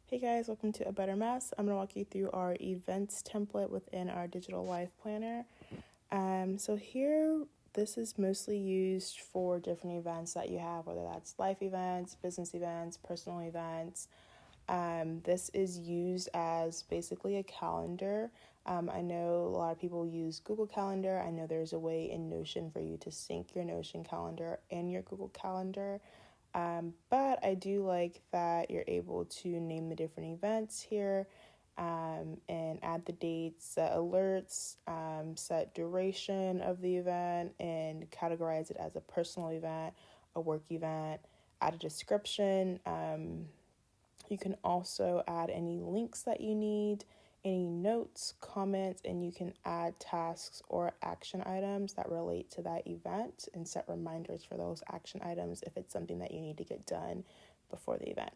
Hey guys, welcome to A Better Mess. I'm going to walk you through our events template within our digital life planner. So here, this is mostly used for different events that you have, whether that's life events, business events, personal events. This is used as basically a calendar. I know a lot of people use Google Calendar. I know there's a way in Notion for you to sync your Notion calendar and your Google Calendar. But I do like that you're able to name the different events here and add the dates, set alerts, set duration of the event, and categorize it as a personal event, a work event, add a description. You can also add any links that you need, any notes, comments, and you can add tasks or action items that relate to that event and set reminders for those action items if it's something that you need to get done before the event.